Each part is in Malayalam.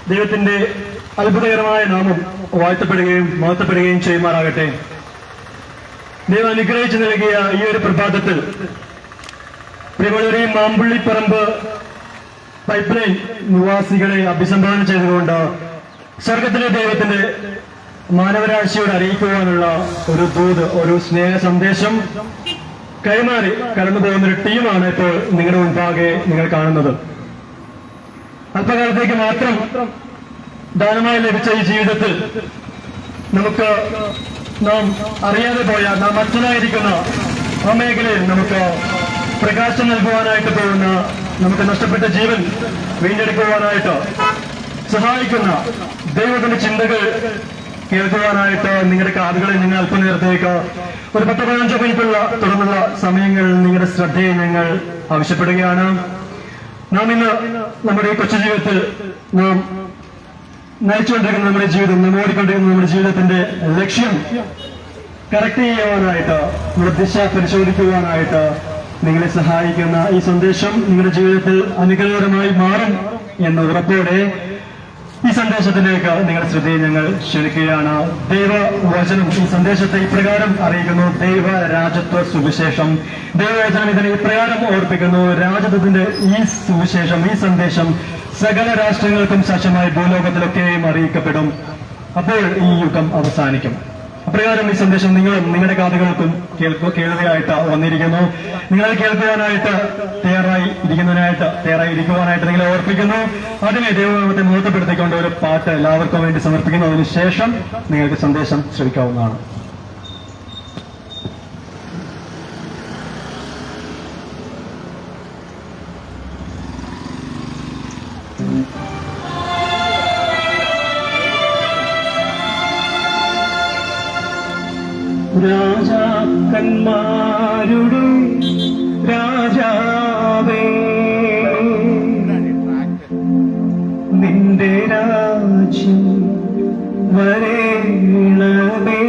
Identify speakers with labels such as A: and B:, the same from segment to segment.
A: ദൈവത്തിന്റെ അത്ഭുതകരമായ നാമം വാഴ്ത്തപ്പെടുകയും മഹത്വപ്പെടുകയും ചെയ്യുമാറാകട്ടെ. ദൈവം അനുഗ്രഹിച്ചു നൽകിയ ഈ ഒരു പ്രഭാതത്തിൽ പ്രിയമുള്ളവരെ, മാമ്പുള്ളിപ്പറമ്പ് പൈപ്പ് ലൈൻ നിവാസികളെ അഭിസംബോധന ചെയ്തുകൊണ്ട് സ്വർഗത്തിലെ ദൈവത്തിന്റെ മാനവരാശിയോട് അറിയിക്കുവാനുള്ള ഒരു ദൂത്, ഒരു സ്നേഹ സന്ദേശം കൈമാറി കടന്നു പോകുന്നൊരു ടീമാണ് ഇപ്പോൾ നിങ്ങളുടെ മുൻപാകെ നിങ്ങൾ കാണുന്നത്. അല്പകാലത്തേക്ക് മാത്രം ദാനമായി ലഭിച്ച ഈ ജീവിതത്തിൽ നമുക്ക് നാം അറിയാതെ പോയ, നാം അച്ഛനായിരിക്കുന്ന ആ മേഖലയിൽ നമുക്ക് പ്രകാശം നൽകുവാനായിട്ട് പോകുന്ന, നമുക്ക് നഷ്ടപ്പെട്ട ജീവൻ വീണ്ടെടുക്കുവാനായിട്ട് സഹായിക്കുന്ന ദൈവത്തിന്റെ ചിന്തകൾ കേൾക്കുവാനായിട്ട് നിങ്ങളുടെ കാതുകളിൽ നിങ്ങൾ അല്പനേരത്തേക്ക് ഒരു 10-15 മിനിറ്റുള്ള തുടർന്നുള്ള സമയങ്ങൾ നിങ്ങളുടെ ശ്രദ്ധയെ ഞങ്ങൾ ആവശ്യപ്പെടുകയാണ്. നാം ഇന്ന് നമ്മുടെ ഈ കൊച്ചു ജീവിതത്തിൽ നാം നയിച്ചുകൊണ്ടിരിക്കുന്ന നമ്മുടെ ജീവിതം, നാം ഓടിക്കൊണ്ടിരിക്കുന്ന നമ്മുടെ ജീവിതത്തിന്റെ ലക്ഷ്യം കറക്റ്റ് ചെയ്യുവാനായിട്ട്, നമ്മുടെ ദിശ പരിശോധിക്കുവാനായിട്ട് നിങ്ങളെ സഹായിക്കുന്ന ഈ സന്ദേശം നിങ്ങളുടെ ജീവിതത്തിൽ അനുഗ്രഹകരമായി മാറും എന്ന ഉറപ്പോടെ ഈ സന്ദേശത്തിലേക്ക് നിങ്ങളുടെ ശ്രദ്ധയെ ഞങ്ങൾ ക്ഷണിക്കുകയാണ്. ദൈവവചനം ഈ സന്ദേശത്തെ ഇപ്രകാരം അറിയിക്കുന്നു: ദൈവരാജത്വ സുവിശേഷം. ദൈവവചനം ഇതിനെ ഇപ്രകാരം ഓർപ്പിക്കുന്നു: രാജത്വത്തിന്റെ ഈ സുവിശേഷം, ഈ സന്ദേശം സകല രാഷ്ട്രങ്ങൾക്കും സാക്ഷ്യമായി ഭൂലോകത്തിലൊക്കെയും അറിയിക്കപ്പെടും. അപ്പോൾ ഈ യുഗം അവസാനിക്കും. അപ്രകാരം ഈ സന്ദേശം നിങ്ങളും നിങ്ങളുടെ കാതുകൾക്കും കേൾവിയായിട്ട് വന്നിരിക്കുന്നു. നിങ്ങളെ കേൾക്കുവാനായിട്ട് തയ്യാറായിരിക്കുവാനായിട്ട് നിങ്ങളെ ഓർപ്പിക്കുന്നു. അതിനെ ദൈവനാമത്തെ മഹത്വപ്പെടുത്തിക്കൊണ്ട് ഒരു പാട്ട് എല്ലാവർക്കും വേണ്ടി സമർപ്പിക്കുന്നു. അതിനുശേഷം നിങ്ങൾക്ക് സന്ദേശം ശ്രവിക്കാവുന്നതാണ്. രാജാക്കന്മാരുടെ രാജാവേ, നിന്റെ രാജ്യം വരേണമേ.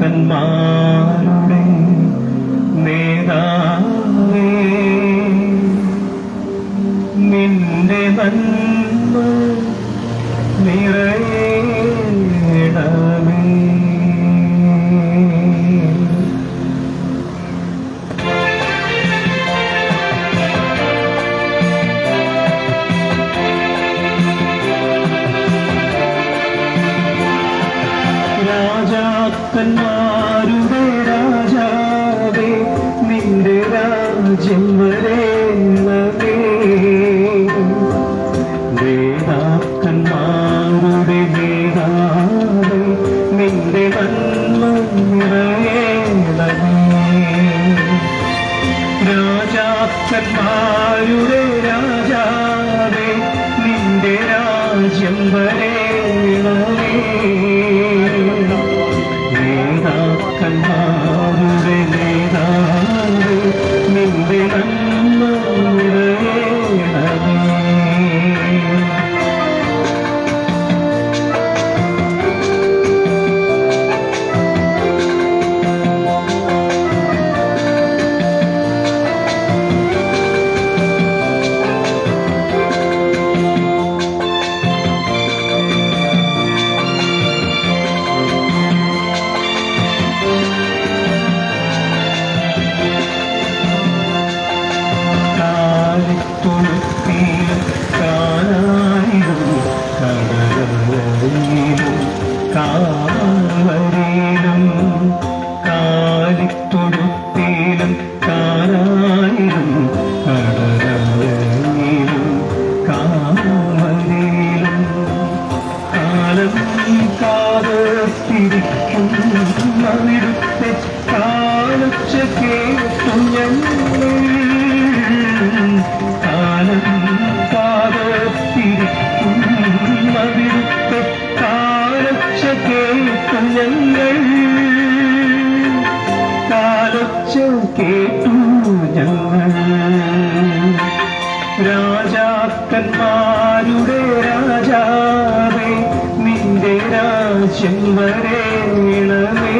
A: നേതാക്കന്മാരുടെ നേതാവേ, നിന്റെ നന്മ നിറയണമേ. രാജാക്കന്മാരുടെ രാജാവേ, നിന്റെ രാജ്യം വരേണമേ. നേതാക്കന്മാരുടെ നേതാവേ, നിന്റെ നന്മ നിറയണമേ. രാജാക്കന്മാരുടെ രാജാവേ, നിന്റെ രാജ്യം വരേണമേ. നേതാക്കന്മാരുടെ നേതാവേ, നിന്റെ നന്മ നിറയണമേ. കാലിത്തൊടുത്തേലും കാനായിലും കടലിലും കാമലിലും കാലം കാതത്തിരിക്കും അവിടുത്തെ കാലൊച്ച കേട്ടു ഞങ്ങൾ. കാലം കാതത്തിരിക്കും അവിടുത്തെ കാലൊച്ച കേട്ടു ഞങ്ങൾ. കാലൊച്ച കേട്ടു ഞങ്ങൾ. രാജാക്കന്മാരുടെ രാജാവേ, നിന്റെ രാജ്യം വരേണമേ.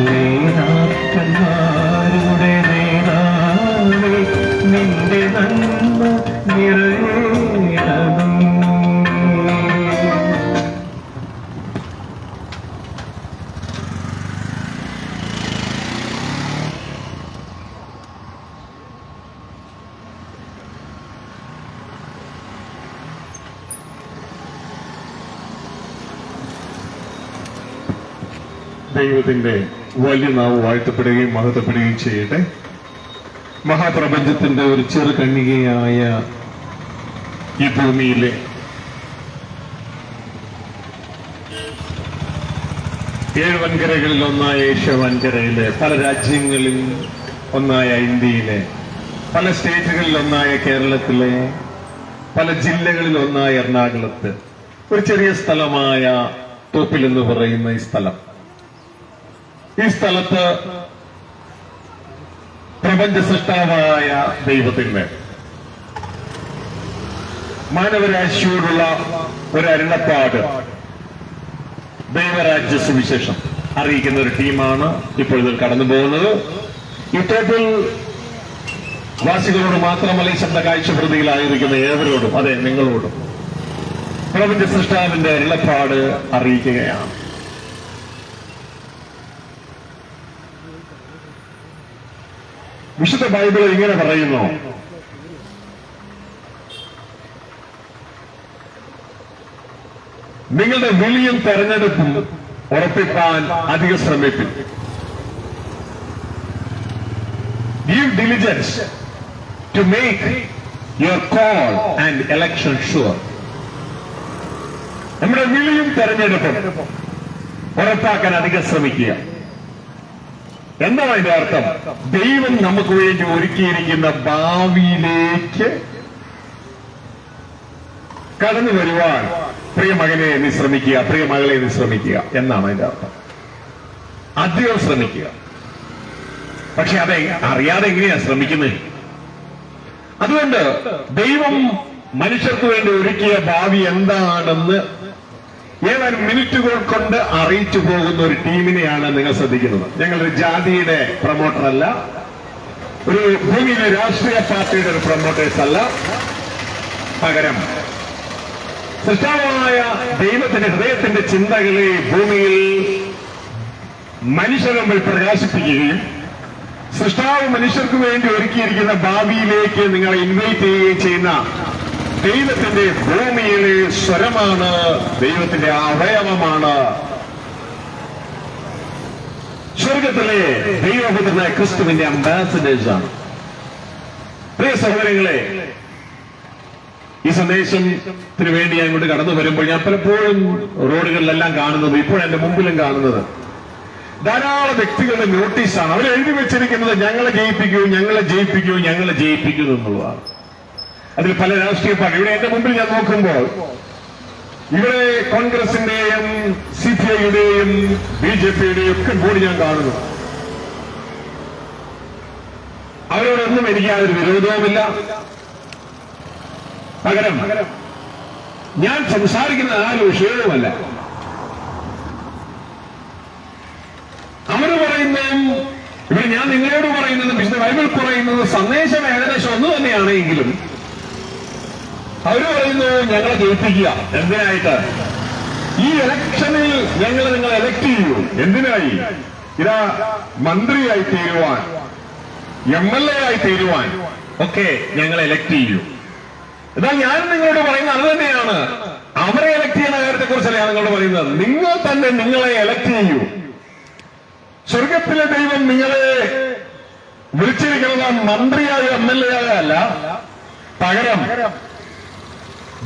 A: നേതാക്കന്മാരുടെ നേതാവേ,
B: ദൈവത്തിന്റെ വലിയ നാവ് വാഴ്ത്തപ്പെടുകയും മഹത്വപ്പെടുകയും ചെയ്യട്ടെ. മഹാപ്രപഞ്ചത്തിന്റെ ഒരു ചെറു കന്യകയായ ഈ ഭൂമിയിലെ ഏഴ് വൻകരകളിൽ ഒന്നായ ഏഷ്യ വൻകരയിലെ പല രാജ്യങ്ങളിൽ ഒന്നായ ഇന്ത്യയിലെ പല സ്റ്റേറ്റുകളിൽ ഒന്നായ കേരളത്തിലെ പല ജില്ലകളിൽ ഒന്നായ എറണാകുളത്ത് ഒരു ചെറിയ സ്ഥലമായ തോപ്പിൽ എന്ന് പറയുന്ന ഈ സ്ഥലത്ത് പ്രപഞ്ച സൃഷ്ടാവായ ദൈവത്തിന്റെ മാനവരാശിയോടുള്ള ഒരു അരുളപ്പാട്, ദൈവരാജ്യ സുവിശേഷം അറിയിക്കുന്ന ഒരു ടീമാണ് ഇപ്പോൾ ഇതിൽ കടന്നു പോകുന്നത്. ഈ ടോപ്പിൽ വാസികളോട് മാത്രമല്ല, ഈ ശബ്ദ കാഴ്ചപ്രതികളായിരിക്കുന്ന ഏവരോടും, അതെ നിങ്ങളോടും പ്രപഞ്ച സൃഷ്ടാവിന്റെ അരുളപ്പാട് അറിയിക്കുകയാണ്. വിശുദ്ധ ബൈബിൾ ഇങ്ങനെ പറയുന്നു: നിങ്ങളുടെ വിളിയും തെരഞ്ഞെടുപ്പും ഉറപ്പിക്കാൻ അധിക ശ്രമിക്കും. Give diligence to make your call and election sure. നമ്മുടെ വിളിയും തെരഞ്ഞെടുപ്പും ഉറപ്പാക്കാൻ അധികം ശ്രമിക്കുക. എന്താണ് അതിന്റെ അർത്ഥം? ദൈവം നമുക്ക് വേണ്ടി ഒരുക്കിയിരിക്കുന്ന ഭാവിയിലേക്ക് കടന്നു വരുവാൻ പ്രിയ മകനെ നീ ശ്രമിക്കുക, പ്രിയ മകളെ നീ ശ്രമിക്കുക എന്നാണ് അതിന്റെ അർത്ഥം. അധികം ശ്രമിക്കുക. പക്ഷെ അത് അറിയാതെ എങ്ങനെയാ ശ്രമിക്കുന്നത്? അതുകൊണ്ട് ദൈവം മനുഷ്യർക്ക് വേണ്ടി ഒരുക്കിയ ഭാവി എന്താണെന്ന് ഏതാനും മിനിറ്റുകൾ കൊണ്ട് അറിയിച്ചു പോകുന്ന ഒരു ടീമിനെയാണ് നിങ്ങൾ ശ്രദ്ധിക്കുന്നത്. ഞങ്ങളൊരു ജാതിയുടെ പ്രൊമോട്ടർ അല്ല, ഒരു ഭൂമിയിലെ രാഷ്ട്രീയ പാർട്ടിയുടെ ഒരു പ്രൊമോട്ടേഴ്സ് അല്ല. പകരം സൃഷ്ടാവായ ദൈവത്തിന്റെ ഹൃദയത്തിന്റെ ചിന്തകളെ ഭൂമിയിൽ മനുഷ്യർ നമ്മൾ പ്രകാശിപ്പിക്കുകയും സൃഷ്ടാവ് മനുഷ്യർക്ക് വേണ്ടി ഒരുക്കിയിരിക്കുന്ന ഭാവിയിലേക്ക് നിങ്ങളെ ഇൻവൈറ്റ് ചെയ്യുകയും ചെയ്യുന്ന ദൈവത്തിന്റെ ഭൂമിയിലെ സ്വരമാണ്, ദൈവത്തിന്റെ അവയവമാണ്. സ്വർഗത്തിലെ ദൈവപുത്രനായ ക്രിസ്തുവിന്റെ അംബാസഡേഴ്സാണ്. പ്രിയ സഹോദരങ്ങളെ, ഈ സന്ദേശത്തിന് വേണ്ടി ഞാൻ ഇങ്ങോട്ട് കടന്നു വരുമ്പോൾ ഞാൻ പലപ്പോഴും റോഡുകളിലെല്ലാം കാണുന്നത്, ഇപ്പോൾ എന്റെ മുമ്പിലും കാണുന്നത് ധാരാളം വ്യക്തികളുടെ നോട്ടീസാണ്. അവർ എഴുതി വെച്ചിരിക്കുന്നത് ഞങ്ങളെ ജയിപ്പിക്കൂ, ഞങ്ങളെ ജയിപ്പിക്കൂ, ഞങ്ങളെ ജയിപ്പിക്കൂ എന്നുള്ളതാണ്. അതിൽ പല രാഷ്ട്രീയ പാർട്ടി, ഇവിടെ എന്റെ മുമ്പിൽ ഞാൻ നോക്കുമ്പോൾ ഇവിടെ കോൺഗ്രസിന്റെയും CPI-യുടെയും BJP-യുടെയും ഒക്കെ ബോർഡ് ഞാൻ കാണുന്നു. അവരോടൊന്നും എനിക്ക് യാതൊരു വിരോധവുമില്ല. പകരം ഞാൻ സംസാരിക്കുന്ന ആ ഒരു വിഷയവുമല്ല. അവര് പറയുന്നതും ഇവിടെ ഞാൻ നിങ്ങളോട് പറയുന്നതും വിശുദ്ധ ബൈബിൾ പറയുന്നത് സന്ദേശം ഏകദേശം ഒന്ന് തന്നെയാണെങ്കിലും അവര് പറയുന്നു ഞങ്ങളെ ജയിപ്പിക്കുക. എന്തിനായിട്ട്? ഈ ഇലക്ഷനിൽ ഞങ്ങൾ നിങ്ങളെ എലക്ട് ചെയ്യൂ. എന്തിനായി? ഇതാ മന്ത്രിയായി തീരുവാൻ, MLA ആയി തീരുവാൻ ഒക്കെ ഞങ്ങളെ എലക്ട് ചെയ്യൂ. ഇതാ ഞാൻ നിങ്ങളോട് പറയുന്നത് അത് തന്നെയാണ്. അവരെ എലക്ട് ചെയ്യുന്ന കാര്യത്തെ കുറിച്ചല്ല ഞാൻ നിങ്ങളോട് പറയുന്നത്. നിങ്ങൾ തന്നെ നിങ്ങളെ എലക്ട് ചെയ്യൂ. സ്വർഗത്തിലെ ദൈവം നിങ്ങളെ വിളിച്ചിരിക്കുന്നത് മന്ത്രിയായ MLA അല്ല, പകരം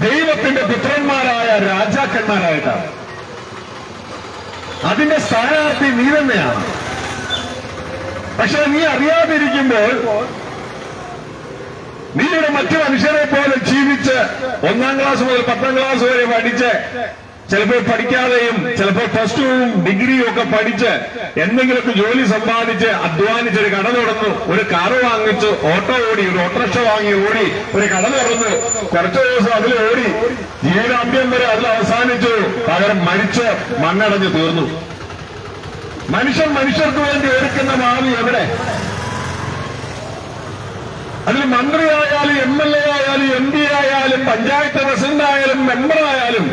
B: ദൈവത്തിന്റെ പുത്രന്മാരായ രാജാക്കന്മാരായിട്ടാണ്. അതിന്റെ സ്ഥാനാർത്ഥി നീ തന്നെയാണ്. പക്ഷെ നീ അറിയാതിരിക്കുമ്പോൾ നീയുടെ മറ്റു മനുഷ്യരെ പോലെ ജീവിച്ച് 1-ാം ക്ലാസ് മുതൽ 10-ാം ക്ലാസ് വരെ പഠിച്ച്, ചിലപ്പോൾ പഠിക്കാതെയും ചിലപ്പോൾ +2 ഡിഗ്രിയും ഒക്കെ പഠിച്ച് എന്തെങ്കിലുമൊക്കെ ജോലി സമ്പാദിച്ച് അധ്വാനിച്ചൊരു കട തുറന്നു, ഒരു കാറ് വാങ്ങിച്ചു, ഓട്ടോ ഓടി, ഒരു ഓട്ടോറിക്ഷ വാങ്ങി ഓടി, ഒരു കട തുറന്നു, കുറച്ചു ദിവസം അതിൽ ഓടി, ജീവിതാന്ത്യം വരെ അതിൽ അവസാനിച്ചു. പകരം മരിച്ച് മണ്ണടഞ്ഞു തീർന്നു. മനുഷ്യർക്ക് വേണ്ടി ഒരുക്കുന്ന ഭാവി എവിടെ? അതിൽ മന്ത്രിയായാലും MLA ആയാലും MP ആയാലും പഞ്ചായത്ത് പ്രസിഡന്റ് ആയാലും മെമ്പറായാലും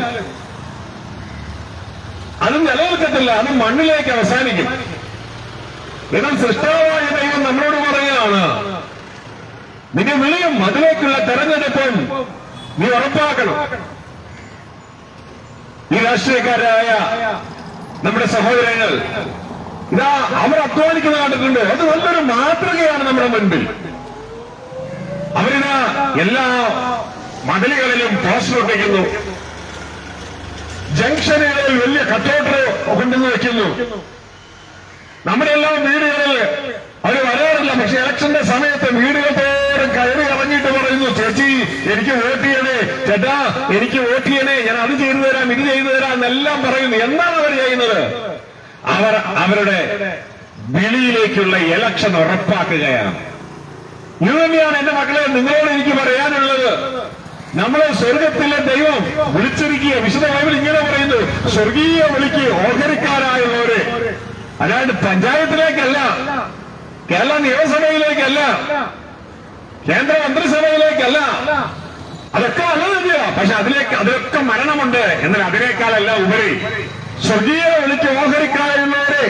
B: അത് നിലനിൽക്കത്തില്ല. അത് മണ്ണിലേക്ക് അവസാനിക്കും. എന്നാൽ സൃഷ്ടാവായ ദൈവം നമ്മളോട് പറയുകയാണ്, നിന്റെ വിളിയും അതിലേക്കുള്ള തെരഞ്ഞെടുപ്പും നീ ഉറപ്പാക്കണം. ഈ രാഷ്ട്രീയക്കാരായ നമ്മുടെ സഹോദരങ്ങൾ ഇതാ അവർ അധ്വാനിക്കുന്നത് കണ്ടിട്ടുണ്ട്. അത് നല്ലൊരു മാതൃകയാണ് നമ്മുടെ മുൻപിൽ. അവരിന് എല്ലാ മതിലുകളിലും പോസ്റ്റർ ഒട്ടിക്കുന്നു, ജംഗ്ഷനുകളിൽ വലിയ കട്ടൗട്ടർ കൊണ്ടുവന്ന് വെക്കുന്നു. നമ്മുടെ എല്ലാം വീടുകളിൽ അവർ വരാറില്ല. പക്ഷെ ഇലക്ഷന്റെ സമയത്ത് വീടുകൾ തോറും കയറി ഇറങ്ങിയിട്ട് പറയുന്നു, ചേച്ചി എനിക്ക് വോട്ട് ചെയ്യണേ, ചേട്ടാ എനിക്ക് വോട്ട് ചെയ്യണേ, ഞാൻ അത് ചെയ്തു തരാം, ഇത് ചെയ്തു തരാം എന്നെല്ലാം പറയുന്നു. എന്താണ് അവർ ചെയ്യുന്നത്? അവർ അവരുടെ വിളിയിലേക്കുള്ള ഇലക്ഷൻ ഉറപ്പാക്കുകയാണ്. ഇത് തന്നെയാണ് എന്റെ മക്കളെ നിങ്ങളോട് എനിക്ക് പറയാനുള്ളത്. നമ്മളെ സ്വർഗത്തിലെ ദൈവം വിളിച്ചിരിക്കുക. വിശുദ്ധ ബൈബിൾ ഇങ്ങനെ പറയുന്നു, സ്വർഗീയ വിളിക്ക് ഓഹരിക്കാരായുള്ളവരെ. അല്ലാണ്ട് പഞ്ചായത്തിലേക്കല്ല, കേരള നിയമസഭയിലേക്കല്ല, കേന്ദ്ര മന്ത്രിസഭയിലേക്കല്ല. അതൊക്കെ നല്ലതല്ല. പക്ഷെ അതിലൊക്കെ മരണമുണ്ട്. എന്നാൽ അതിനേക്കാളല്ല ഉപരി സ്വർഗീയ വിളിക്ക് ഓഹരിക്കാരുള്ളവരെ.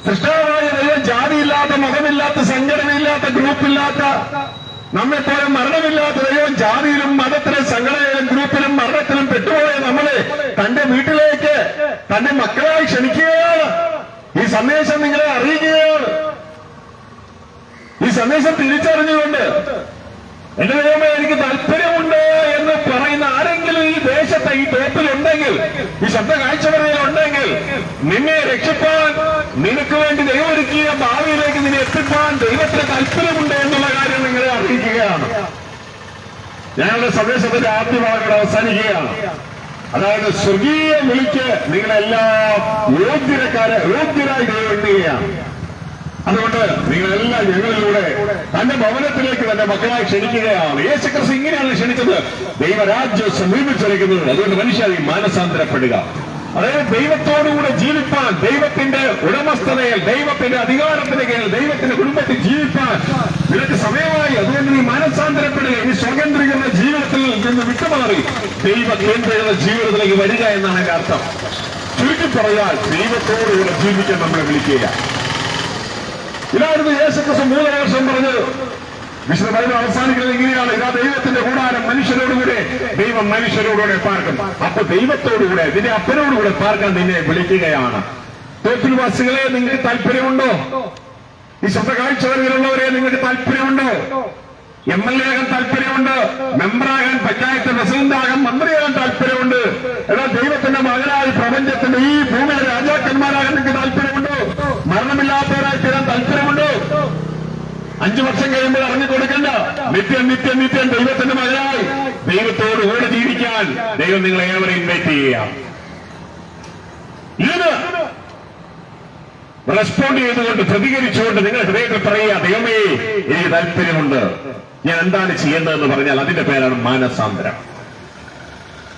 B: സൃഷ്ടാവായ ദൈവം ജാതിയില്ലാത്ത, മതമില്ലാത്ത, സംഘടനയില്ലാത്ത, ഗ്രൂപ്പില്ലാത്ത, നമ്മെപ്പോലെ മരണമില്ലാത്ത ദൈവം ജാതിയിലും മതത്തിലും സംഘടനയിലും ഗ്രൂപ്പിലും മരണത്തിലും പെട്ടുപോയ നമ്മളെ തന്റെ വീട്ടിലേക്ക് തന്റെ മക്കളായി ക്ഷണിക്കുകയാണ്. ഈ സന്ദേശം നിങ്ങളെ അറിയിക്കുകയാണ്. ഈ സന്ദേശം തിരിച്ചറിഞ്ഞുകൊണ്ട് എന്റെ ദൈവമേ എനിക്ക് താല്പര്യമുണ്ട് എന്ന് പറയുന്ന ആരെങ്കിലും ഈ ദേശത്തെ ഈ ടോപ്പിലുണ്ടെങ്കിൽ, ഈ ശബ്ദ കാഴ്ചവരയിലുണ്ടെങ്കിൽ, നിന്നെ രക്ഷിപ്പാൻ നിനക്ക് വേണ്ടി ദൈവമൊരുക്കിയ ഭാവിയിലേക്ക് നിന്നെ എത്തിപ്പാൻ ദൈവത്തിന് താല്പര്യമുണ്ട് എന്നുള്ള കാര്യം നിങ്ങളെ അറിയിക്കുകയാണ്. ഞങ്ങളുടെ സന്ദേശത്തിന്റെ ആദ്യ ഭാഗങ്ങൾ അവസാനിക്കുകയാണ്. അതായത് സ്വർഗീയ വിളിക്ക് നിങ്ങളെല്ലാം യോഗ്യരായി ദൈവം. അതുകൊണ്ട് നിങ്ങളെല്ലാം ഞങ്ങളിലൂടെ തന്റെ ഭവനത്തിലേക്ക് തന്റെ മക്കളായി ക്ഷണിക്കുകയാണ്. യേശുക്രിസ്തു ഇങ്ങനെയാണ് ക്ഷണിച്ചത്, ദൈവരാജ്യം സമീപിച്ചിരിക്കുന്നത്. അതുകൊണ്ട് മനുഷ്യരെ മാനസാന്തരപ്പെടുക. അതായത് ദൈവത്തോടുകൂടെ ജീവിപ്പാൻ, ദൈവത്തിന്റെ ഉടമസ്ഥതയിൽ, ദൈവത്തിന്റെ അധികാരത്തിന് കീഴിൽ, ദൈവത്തിന്റെ കുടുംബത്തിൽ ജീവിപ്പാൻ നിനക്ക് സമയമായി. അതുകൊണ്ട് നീ മാനസാന്തരപ്പെടുക. ഈ സ്വതന്ത്രീകരണ ജീവിതത്തിൽ നിന്ന് വിട്ടുമാറി ദൈവ കേന്ദ്രീകൃത ജീവിതത്തിലേക്ക് വരിക എന്നാണ് എന്റെ അർത്ഥം. ചുരുക്കി പറയാൻ ദൈവത്തോടുകൂടെ ജീവിക്കാൻ നമ്മളെ വിളിക്കുക. ഇതായിരുന്നു യേശുക്രിസ്തു 3 വർഷം പറഞ്ഞത്. വിശുദ്ധ ബൈബിൾ അവസാനിക്കുന്നത് ഇങ്ങനെയാണ്, ഇതാ ദൈവത്തിന്റെ കൂടാരം മനുഷ്യരോടുകൂടെ, ദൈവം മനുഷ്യരോടുകൂടെ പാർക്കും. അപ്പൊ ദൈവത്തോടുകൂടെ, നിന്റെ അപ്പനോടുകൂടെ പാർക്കാൻ നിന്നെ വിളിക്കുകയാണ്. തോപ്പിൽവാസികളെ, നിങ്ങൾക്ക് താല്പര്യമുണ്ടോ? ഈ ശബ്ദ കാഴ്ചവരയിലുള്ളവരെ, നിങ്ങൾക്ക് താല്പര്യമുണ്ടോ? MLA ആകാൻ താല്പര്യമുണ്ട്, മെമ്പറാകാൻ, പഞ്ചായത്ത് പ്രസിഡന്റാകാൻ, മന്ത്രിയാകാൻ താല്പര്യമുണ്ട്. എന്നാൽ ദൈവത്തിന്റെ മകനായി പ്രപഞ്ചത്തിന്റെ ഈ ഭൂമിയിലെ രാജാക്കന്മാരാകാൻ നിങ്ങൾക്ക് താല്പര്യമുണ്ടോ? മരണമില്ലാത്തവരായി തീരാൻ താല്പര്യമുണ്ടോ? 5 വർഷം കഴിയുമ്പോൾ അറിഞ്ഞു കൊടുക്കണ്ട, നിത്യം നിത്യം നിത്യം ദൈവത്തിന്റെ മകനായി ദൈവത്തോട് കൂടെ ജീവിക്കാൻ ദൈവം നിങ്ങളെ ഏവരെ ഇൻവൈറ്റ് ചെയ്യുക. ഇതിന് റെസ്പോണ്ട് ചെയ്തുകൊണ്ട്, പ്രതികരിച്ചുകൊണ്ട് നിങ്ങൾ ഹൃദയത്തിൽ പറയുക, ദൈവമേ എനിക്ക് താല്പര്യമുണ്ട്, ഞാൻ എന്താണ് ചെയ്യേണ്ടതെന്ന് പറഞ്ഞാൽ അതിന്റെ പേരാണ് മാനസാന്തരം.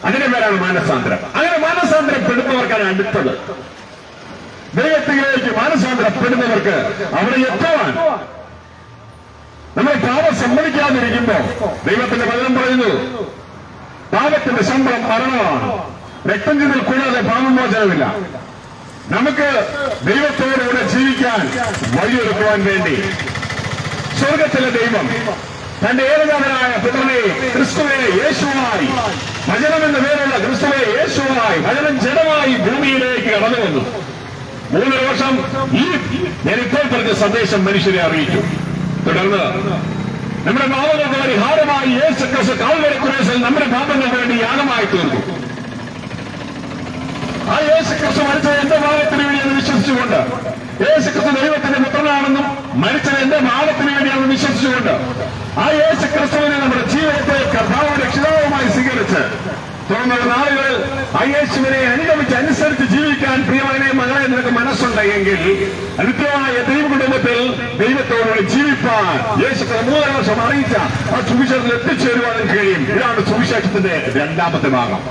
B: അതിന്റെ പേരാണ് മാനസാന്തരം. അങ്ങനെ മാനസാന്തരപ്പെടുന്നവർക്കാണ് അടുത്തത്. ദൈവത്തിലേക്ക് മാനസാന്തരപ്പെടുന്നവർക്ക് അവിടെ എത്തുവാൻ, നമ്മൾ പാപം സമ്മതിക്കാതിരിക്കുമ്പോ ദൈവത്തിന്റെ വചനം പറയുന്നു, പാപത്തിന്റെ ശമ്പളം മരണമാണ്, രക്തം ചിന്തൽ കൂടാതെ പാപമോചനമില്ല. നമുക്ക് ദൈവത്തോടുകൂടെ ജീവിക്കാൻ വഴിയൊരുക്കുവാൻ വേണ്ടി സ്വർഗത്തിലെ ദൈവം തന്റെ ഏകജാതനായ പുത്രനെ ക്രിസ്തുവെ യേശുവായി, വചനമെന്ന പേരുള്ള ക്രിസ്തുവെ യേശുവായി, വചനം ജഡമായി ഭൂമിയിലേക്ക് കടന്നു വന്നു. 3 വർഷം ഞാൻ ഇപ്പോൾ പറഞ്ഞ സന്ദേശം മനുഷ്യരെ അറിയിച്ചു. തുടർന്ന് നമ്മുടെ പാപങ്ങൾക്ക് പരിഹാരമായി യേശുക്രിസ്തു കാൽവരി ക്രൂശിൽ നമ്മുടെ പാപങ്ങൾക്ക് വേണ്ടി യാഗമായി തീർന്നു. ആ യേശുക്രിസ്തു മരിച്ചത് എന്റെ പാപത്തിന് വേണ്ടിയെന്ന് വിശ്വസിച്ചുകൊണ്ട്, യേശുക്രിസ്തു ദൈവത്തിന്റെ പുത്രനാണെന്നും മരിച്ചത് എന്റെ പാപത്തിന് വേണ്ടിയാണെന്ന് വിശ്വസിച്ചുകൊണ്ട്, ആ യേശുക്രിസ്തുവിനെ നമ്മുടെ ജീവിതത്തെ കർത്താവും രക്ഷിതാവുമായി സ്വീകരിച്ച് തുടർന്നുള്ള നാളുകളിൽ ആ യേശുവിനെ അനുഗമിച്ച് അനുസരിച്ച് ജീവിക്കാൻ പ്രിയമാനെ മകളെ നിനക്ക് മനസ്സുണ്ടെങ്കിൽ നിത്യമായ ദൈവ കുടുംബത്തിൽ ദൈവത്തോടുകൂടി ജീവിപ്പാൻ യേശുക്രിസ്തു 3 വർഷം അറിയിച്ച ആ സുവിശേഷത്തിൽ എത്തിച്ചേരുവാൻ കഴിയും. ഇതാണ് സുവിശേഷത്തിന്റെ 2ാമത്തെ ഭാഗം.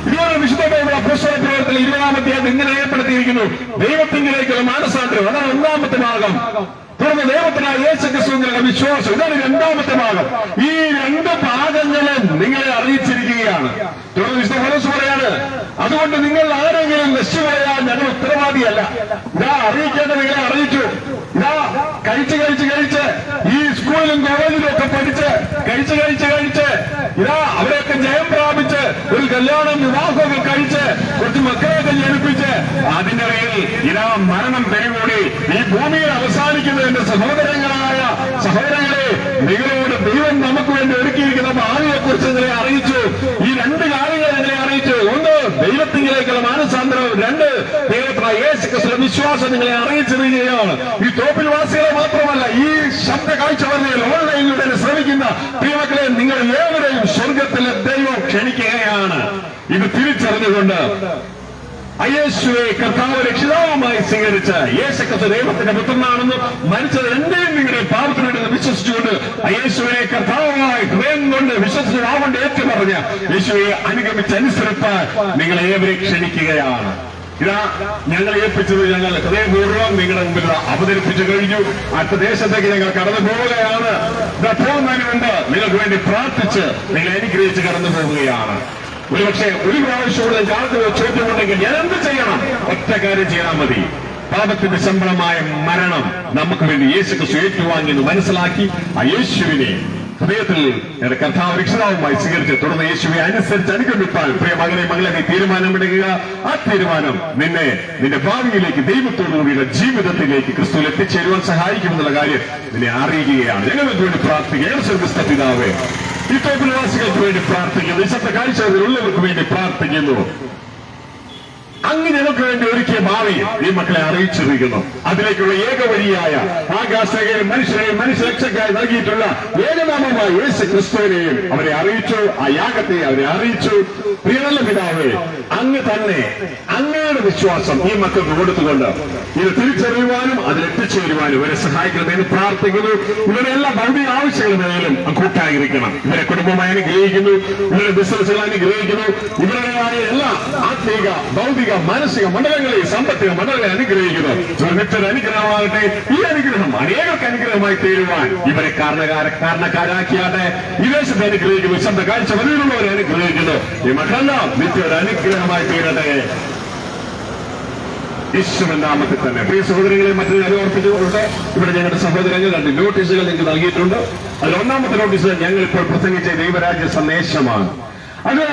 B: ഇതുപോലെ വിശുദ്ധ ബൈബിൾ അപ്പോസ്തല പ്രവർത്തനത്തിൽ 20-ാമത്തെ ഇങ്ങനെ രേഖപ്പെടുത്തിയിരിക്കുന്നു, ദൈവത്തിങ്കിലേക്കുള്ള മാനസാന്തരം. അതാണ് 1ാമത്തെ ഭാഗം. തുടർന്ന് ദൈവത്തിനായ യേശുക്രിസ്തുവിനുള്ള വിശ്വാസം. ഇതാണ് 2ാമത്തെ ഭാഗം. ഈ 2 ഭാഗങ്ങളും നിങ്ങളെ അറിയിച്ചിരിക്കുകയാണ്. തുടർന്ന് വിശുദ്ധ പൗലോസ് പറയാണ്, അതുകൊണ്ട് നിങ്ങൾ ആരെങ്കിലും നശിച്ചു പറയാൻ ഞങ്ങൾ ഉത്തരവാദിയല്ല. ഇതാ അറിയിക്കേണ്ട നിങ്ങളെ അറിയിച്ചു. ഇതാ കഴിച്ച് ഈ സ്കൂളിൽ സ്കൂളിലും കോളേജിലും ഒക്കെ പഠിച്ച് കഴിച്ച് ഇതാ അവരെയൊക്കെ ജയം പ്രാപിച്ച് ഒരു കല്യാണം വിവാഹമൊക്കെ കഴിച്ച് കുറച്ച് മക്കളെയൊക്കെ ജനിപ്പിച്ച് അതിന്റെ പേരിൽ ഇതാ മരണം പിടികൂടി ഈ ഭൂമിയിൽ അവസാനിക്കുന്നതിന്റെ സഹോദരങ്ങളെ നിങ്ങളോട് ദൈവം നമുക്ക് വേണ്ടി ഒരുക്കിയിരിക്കുന്ന ഭാവിയെ കുറിച്ച് നിങ്ങളെ അറിയിച്ചു. ഈ രണ്ട് കാര്യങ്ങൾ നിങ്ങളെ അറിയിച്ചു. ഒന്ന്, ദൈവത്തിങ്കിലേക്കുള്ള മാനസാന്തരം. രണ്ട്, ദൈവത്തിലുള്ള യേശുക്രിസ്തുവിന്റെ വിശ്വാസം നിങ്ങളെ അറിയിച്ചിരിക്കുകയാണ്. ഈ തോപ്പിൽ വാസികളെ മാത്രമല്ല, ഈ ശബ്ദ കാഴ്ചവരയിൽ ഓൺലൈനിലൂടെ ശ്രമിക്കുന്ന പ്രിയമക്കളെ, നിങ്ങൾ ഏവരെയും സ്വർഗത്തിലെ ദൈവം ക്ഷണിക്കുകയാണ്. ഇത് തിരിച്ചറിഞ്ഞുകൊണ്ട് യേശുവെ കർത്താവ് രക്ഷിതാവുമായി സ്വീകരിച്ച യേശുക്രിസ്തു ദൈവത്തിന്റെ പുത്രനാണെന്ന് മരിച്ചത് എന്റെയും നിങ്ങളുടെ പാപത്തിനുണ്ടെന്ന് വിശ്വസിച്ചുകൊണ്ട് യേശുവിനെ കർത്താവായി ഹൃദയം കൊണ്ട് വിശ്വസിച്ച് വാവുകൊണ്ട് ഏറ്റുപറഞ്ഞ യേശുവെ അനുസരിപ്പാൻ നിങ്ങളെ ഏവരെ ക്ഷണിക്കുകയാണ്. ഇതാ ഞങ്ങൾ ഏൽപ്പിച്ചത് ഞങ്ങൾ ഹൃദയപൂർവ്വം നിങ്ങളുടെ മുമ്പിൽ അവതരിപ്പിച്ചു കഴിഞ്ഞു. അടുത്ത ദേശത്തേക്ക് ഞങ്ങൾ കടന്നു പോവുകയാണ്. പോകുന്നതിനുമുണ്ട് നിങ്ങൾക്ക് വേണ്ടി പ്രാർത്ഥിച്ച് നിങ്ങളെ അനുഗ്രഹിച്ച് കടന്നു പോവുകയാണ്. ഒരുപക്ഷെ ഒരു പ്രാവശ്യം ജാഗ്രത ചോദ്യമുണ്ടെങ്കിൽ ഞാൻ എന്ത് ചെയ്യണം? ഒറ്റ കാര്യം ചെയ്താൽ മതി. പാപത്തിന്റെ ശമ്പളമായ മരണം നമുക്ക് വേണ്ടി യേശുക്രിസ്തു ഏറ്റുവാങ്ങിയെന്ന് മനസ്സിലാക്കി ആ യേശുവിനെ ഹൃദയത്തിൽ എന്റെ കർത്താവ് രക്ഷിതാവുമായി സ്വീകരിച്ച് തുടർന്ന് യേശുവിനെ അനുസരിച്ച് അനുഗമിപ്പാൻ പ്രിയ മകളെ നീ തീരുമാനമെടുക്കുക. ആ തീരുമാനം നിന്റെ ഭാവിയിലേക്ക് ദൈവത്തോടുകൂടിയുള്ള ജീവിതത്തിലേക്ക് ക്രിസ്തുവിൽ എത്തിച്ചേരുവാൻ സഹായിക്കുമെന്നുള്ള കാര്യം നിന്നെ അറിയിക്കുകയാണ്. ഞങ്ങൾക്ക് വേണ്ടി പ്രാർത്ഥിക്കുക. സ്വർഗ്ഗസ്ഥ പിതാവേ, ഈ തോപ്പിൽവാസികൾക്ക് വേണ്ടി പ്രാർത്ഥിക്കുന്നു. ഈ ശബ്ദ കാഴ്ചകളിലുള്ളവർക്ക് വേണ്ടി പ്രാർത്ഥിക്കുന്നു. അങ്ങ് ഞങ്ങൾക്ക് വേണ്ടി ഒരുക്കിയ ഭാവി ഈ മക്കളെ അറിയിച്ചിരിക്കുന്നു. അതിലേക്കുള്ള ഏകവരിയായ ആകാശത്തെയും മനുഷ്യരക്ഷയ്ക്കായി നൽകിയിട്ടുള്ള ഏകനാമമായ യേശു ക്രിസ്തുവിനെയും അവരെ അറിയിച്ചു. ആ യാഗത്തെ അവരെ അറിയിച്ചു. പ്രിയനല്ല പിതാവേ, അങ്ങ് തന്നെ അങ്ങയുടെ വിശ്വാസം ഈ മക്കൾക്ക് കൊടുത്തുകൊണ്ട് ഇത് തിരിച്ചറിയുവാനും അതിലെത്തിച്ചേരുവാനും ഇവരെ സഹായിക്കണമെന്ന് പ്രാർത്ഥിക്കുന്നു. ഇവരുടെ എല്ലാ ഭൗതിക ആവശ്യങ്ങളുടെയും കൂട്ടായിരിക്കണം. ഇവരെ കുടുംബമായി അനുഗ്രഹിക്കുന്നു. ഇവരുടെ ബിസിനസ്സുകൾ അനുഗ്രഹിക്കുന്നു. ഇവരുടേതായ എല്ലാ ആത്മീക ഭൗതിക മാനസിക മണ്ഡലങ്ങളെ സാമ്പത്തിക മണ്ഡലങ്ങളെ അനുഗ്രഹിക്കുന്നു. നിത്യത അനുഗ്രഹമാകട്ടെ. ഈ അനുഗ്രഹം അനേകർക്ക് അനുഗ്രഹമായി തീരുവാൻ ഇവരെ കാരണക്കാരാക്കിയാട്ടെ. ഈ ദേശത്തെ അനുഗ്രഹിക്കുന്നു. ശബ്ദ കാഴ്ച വരികളുള്ളവരെ അനുഗ്രഹിക്കുന്നു. ഈ മക്കളെല്ലാം നിത്യത അനുഗ്രഹമായി തീരട്ടെ. യേശുവിന്റെ നാമത്തിൽ തന്നെ. പ്രിയ സഹോദരങ്ങളെ, മറ്റൊരു കാര്യം ഓർപ്പിച്ചുകൊണ്ട് ഇവിടെ ഞങ്ങളുടെ സഹോദരങ്ങൾ 2 നോട്ടീസുകൾ നിങ്ങൾക്ക് നൽകിയിട്ടുണ്ട്. അതിൽ ഒന്നാമത്തെ നോട്ടീസ് ഞങ്ങൾ ഇപ്പോൾ പ്രസംഗിച്ച ദൈവരാജ്യ സന്ദേശമാണ്. അത്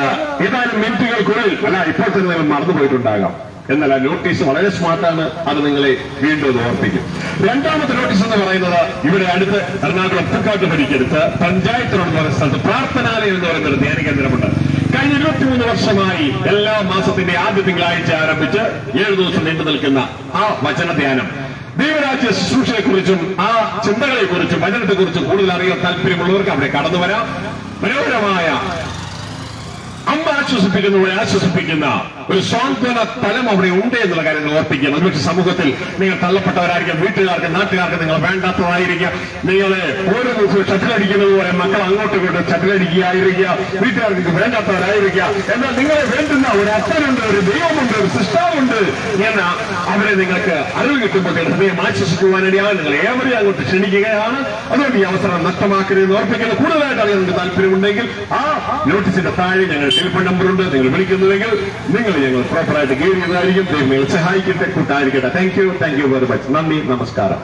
B: ഏതാനും മിനിറ്റുകൾക്കുള്ളിൽ ഇപ്പോൾ തന്നെ നിങ്ങൾ മറന്നുപോയിട്ടുണ്ടാകാം. എന്നാൽ ആ നോട്ടീസ് വളരെ സ്മാർട്ടാണ്. അത് നിങ്ങളെ വീണ്ടും ഓർപ്പിക്കും. രണ്ടാമത്തെ നോട്ടീസ് എന്ന് പറയുന്നത് ഇവിടെ അടുത്ത് എറണാകുളം തക്കാട്ട് പഠിക്കടുത്ത് പഞ്ചായത്ത് റോഡ് എന്ന് പറയുന്ന സ്ഥലത്ത് പ്രാർത്ഥനാലയം എന്ന് പറയുന്ന ഒരു ധ്യാന കേന്ദ്രമുണ്ട്. കഴിഞ്ഞ 23 വർഷമായി എല്ലാ മാസത്തിന്റെ ആദ്യ തിങ്കളാഴ്ച ആരംഭിച്ച് 7 ദിവസം നീണ്ടു നിൽക്കുന്ന ആ വചന ധ്യാനം ദൈവരാജ്യ ശുശ്രൂഷയെ കുറിച്ചും ആ ചിന്തകളെ കുറിച്ചും വചനത്തെ കുറിച്ചും കൂടുതൽ അറിയാൻ താല്പര്യമുള്ളവർക്ക് അവിടെ കടന്നു വരാം. മനോഹരമായ അമ്മ ആശ്വസിപ്പിക്കുന്ന ഒരു സ്വാന്തന തലം അവിടെ ഉണ്ട് എന്നുള്ള കാര്യങ്ങൾ ഓർപ്പിക്കുക. ഒരുപക്ഷെ സമൂഹത്തിൽ നിങ്ങൾ തള്ളപ്പെട്ടവരായിരിക്കും, വീട്ടുകാർക്ക് നാട്ടുകാർക്ക് നിങ്ങൾ വേണ്ടാത്തതായിരിക്കുക. നിങ്ങളെ ഓരോ ദിവസവും ഷട്ടിലടിക്കുന്നത് പോലെ മക്കൾ അങ്ങോട്ടും ഇങ്ങോട്ടും ഷട്ടിലടിക്കുകയായിരിക്കുക, വീട്ടുകാർക്ക് വേണ്ടാത്തവരായിരിക്കുക. എന്നാൽ നിങ്ങളെ വേണ്ടുന്ന ഒരു അച്ഛനുണ്ട്, ഒരു ദൈവമുണ്ട്, ഒരു സൃഷ്ടാവുണ്ട് എന്ന് അവരെ നിങ്ങൾക്ക് അറിവ് കിട്ടുമ്പോൾ ഹൃദയം ആശ്വസിക്കുവാനിടയാണ്. നിങ്ങൾ ഏവരെയും അങ്ങോട്ട് ക്ഷണിക്കുകയാണ്. അതുകൊണ്ട് ഈ അവസരം നഷ്ടമാക്കരുതെന്ന് ഓർപ്പിക്കുന്നത്. കൂടുതലായിട്ട് അറിയാൻ നിങ്ങൾക്ക് താല്പര്യമുണ്ടെങ്കിൽ ആ നോട്ടീസിന്റെ താഴെ ഞങ്ങൾ ടെലിഫോൺ നമ്പറുണ്ട്. നിങ്ങൾ വിളിക്കുന്നുവെങ്കിൽ നിങ്ങൾ ഞങ്ങൾ പ്രോപ്പറായിട്ട് ഗൈഡ് ചെയ്യുന്നതായിരിക്കും. ദൈവം സഹായിക്കട്ടെ, കൂട്ടായിരിക്കട്ടെ. Thank you very much. നന്ദി, നമസ്കാരം.